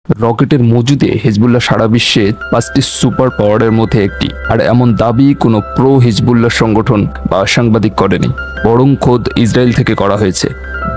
রকেটের মজুদে হিজবুল্লাহ সারা বিশ্বে 5টি সুপার পাওয়ারের মধ্যে একটি। আর এমন দাবি কোনো প্রো হিজবুল্লাহ সংগঠন বা সাংবাদিক করেনি, বরং খোদ ইসরায়েল থেকে করা হয়েছে।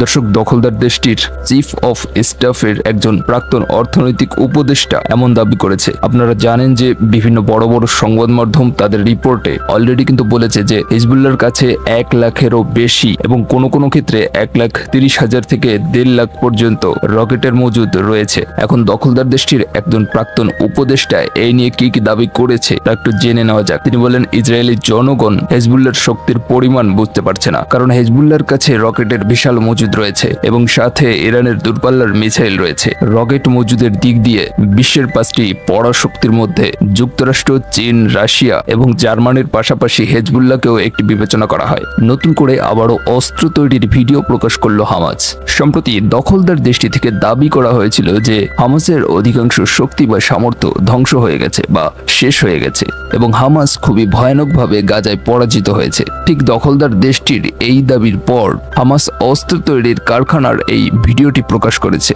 দর্শক, দখলদার দেশটির চিফ অফ স্টাফের একজন প্রাক্তন অর্থনৈতিক উপদেষ্টা এমন দাবি করেছে। আপনারা জানেন যে বিভিন্ন বড় বড় সংবাদ মাধ্যম তাদের রিপোর্টে অলরেডি কিন্তু বলেছে যে হিজবুল্লাহর কাছে 1 লাখেরও বেশি এবং কোনো ক্ষেত্রে 1,30,000 থেকে 1.5 লাখ পর্যন্ত রকেটের মজুদ রয়েছে। এখন দখলদার দেশটির একজন প্রাক্তন উপদেষ্টা এই নিয়ে কি দাবি করেছে তা একটু জেনে নেওয়া যাক। তিনি বলেন, ইসরায়েলি জনগণ হিজবুল্লাহর শক্তির পরিমাণ বুঝতে পারছে না, কারণ হিজবুল্লাহর কাছে রকেটের বিশাল মজুদ রয়েছে এবং সাথে ইরানের দূরপাল্লার মিসাইল রয়েছে। রকেট মজুদের দিক দিয়ে বিশ্বের 5টি পরাশক্তির মধ্যে যুক্তরাষ্ট্র, চীন, রাশিয়া এবং জার্মানির পাশাপাশি হিজবুল্লাহকেও একটি বিবেচনা করা হয়। নতুন করে আবারও অস্ত্র তৈরির ভিডিও প্রকাশ করলো হামাস। সম্প্রতি দখলদার দেশটি থেকে দাবি করা হয়েছিল যে হামাসের অধিকাংশ শক্তি বা সামর্থ্য ধ্বংস হয়ে গেছে বা শেষ হয়ে গেছে এবং হামাস খুবই ভয়ানকভাবে গাজায় পরাজিত হয়েছে। ঠিক দখলদার দেশটির এই দাবির পর হামাস অস্ত্র তৈরির কারখানার এই ভিডিওটি প্রকাশ করেছে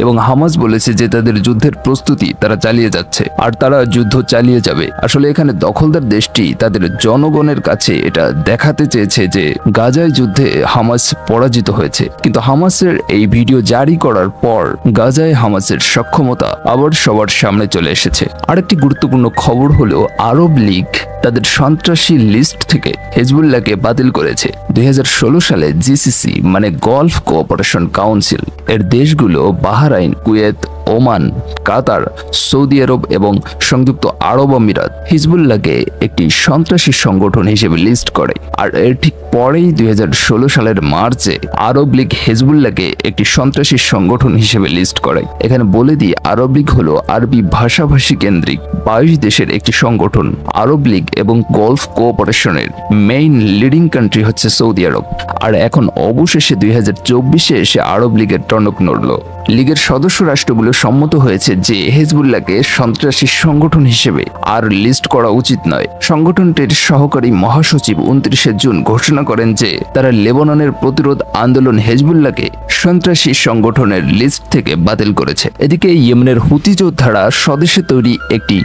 এবং হামাস বলেছে যে তাদের যুদ্ধের প্রস্তুতি তারা চালিয়ে যাচ্ছে আর তারা যুদ্ধ চালিয়ে যাবে। আসলে এখানে দখলদার দেশটি তাদের জনগণের কাছে এটা দেখাতে চেয়েছে যে গাজায় যুদ্ধে হামাস পরাজিত হয়েছে, কিন্তু হামাসের এই ভিডিও জারি করার পর গাজায় হামাসের সক্ষমতা আবার সবার সামনে চলে এসেছে। আরেকটি গুরুত্বপূর্ণ খবর হলো আরব লীগ তাদের সন্ত্রাসী লিস্ট থেকে হিজবুল্লাহকে বাতিল করেছে। 2016 সালে জিসিসি মানে গলফ কোঅপারেশন কাউন্সিল এর দেশগুলো বাহরাইন, কুয়েত, ওমান, কাতার, সৌদি আরব এবং সংযুক্ত আরব আমিরাত হিজবুল্লাহকে একটি সন্ত্রাসী সংগঠন হিসেবে লিস্ট করে। আর এর ঠিক পরেই 2016 সালের মার্চে আরব লীগ হিজবুল্লাহকে একটি সন্ত্রাসী সংগঠন হিসেবে লিস্ট করে। এখানে বলে দিই, আরব লীগ হলো আরবি ভাষাভাষী কেন্দ্রিক 22 দেশের একটি সংগঠন। আরব লীগ এবং গলফ কোঅপারেশনের মেইন লিডিং কান্ট্রি হচ্ছে সৌদি আরব। আর এখন অবশেষে 2024-এ এসে আরব লীগের টনক নড়ল। লীগের সদস্য রাষ্ট্রগুলো সম্মত হয়েছে যে হিজবুল্লাহকে সন্ত্রাসী সংগঠন হিসেবে আর লিস্ট করা উচিত নয়। সংগঠনটির সহকারী মহাসচিব 29 জুন ঘোষণা করেন যে তারা লেবাননের প্রতিরোধ আন্দোলন হিজবুল্লাহকে সন্ত্রাসী সংগঠনের লিস্ট থেকে বাতিল করেছে। এদিকে ইয়েমেনের হুতি যোদ্ধারা স্বদেশে তৈরি একটি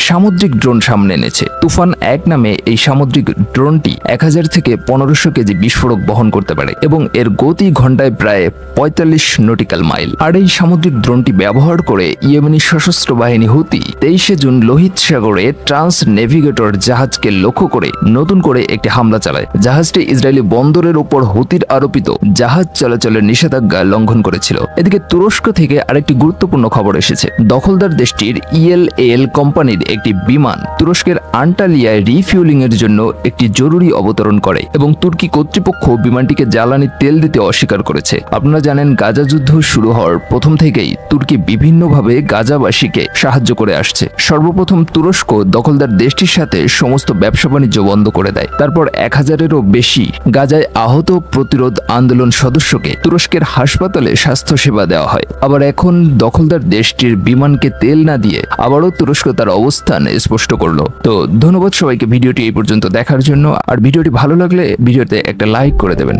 সামুদ্রিক ড্রোন সামনে এনেছে। তুফান 1 নামে এই সামুদ্রিক ড্রোনটি 1000 থেকে 1500 কেজি বিস্ফোরক বহন করতে পারে এবং এর গতি ঘন্টায় প্রায় 45 নটিক্যাল মাইল। আর এই সামুদ্রিক ড্রোনটি ব্যবহার করে ইয়েমেনি সশস্ত্র বাহিনী হুতি 23 জুন লোহিত সাগরে ট্রান্স নেভিগেটর জাহাজকে লক্ষ্য করে নতুন করে একটি হামলা চালায়। জাহাজটি ইসরায়েলি বন্দরের উপর হুতির আরোপিত জাহাজ চলাচলের নিষেধাজ্ঞা লঙ্ঘন করেছিল। এদিকে তুরস্ক থেকে আরেকটি গুরুত্বপূর্ণ খবর এসেছে। দখলদার দেশটির ইএলএল কোম্পানির একটি বিমান তুরস্কের আন্টালিয়ায় রিফিউলিং এর জন্য একটি জরুরি অবতরণ করে এবং তুর্কি কর্তৃপক্ষ বিমানটিকে জ্বালানি তেল দিতে অস্বীকার করেছে। আপনারা জানেন, গাজা যুদ্ধ শুরু হওয়ার প্রথম থেকেই তুর্কি বিভিন্নভাবে গাজাবাসীকে সাহায্য করে আসছে। সর্বপ্রথম তুরস্ক দখলদার দেশটির সাথে সমস্ত ব্যবসা বাণিজ্য বন্ধ করে দেয়। তারপর 1000-এরও বেশি গাজায় আহত প্রতিরোধ আন্দোলন সদস্যকে তুরস্কের হাসপাতালে স্বাস্থ্যসেবা দেওয়া হয়। আবার এখন দখলদার দেশটির বিমানকে তেল না দিয়ে আবারও তুরস্ক তার অবস্থান স্পষ্ট করলো। তো ধন্যবাদ সবাইকে ভিডিওটি এই পর্যন্ত দেখার জন্য। আর ভিডিওটি ভালো লাগলে ভিডিওতে একটা লাইক করে দেবেন।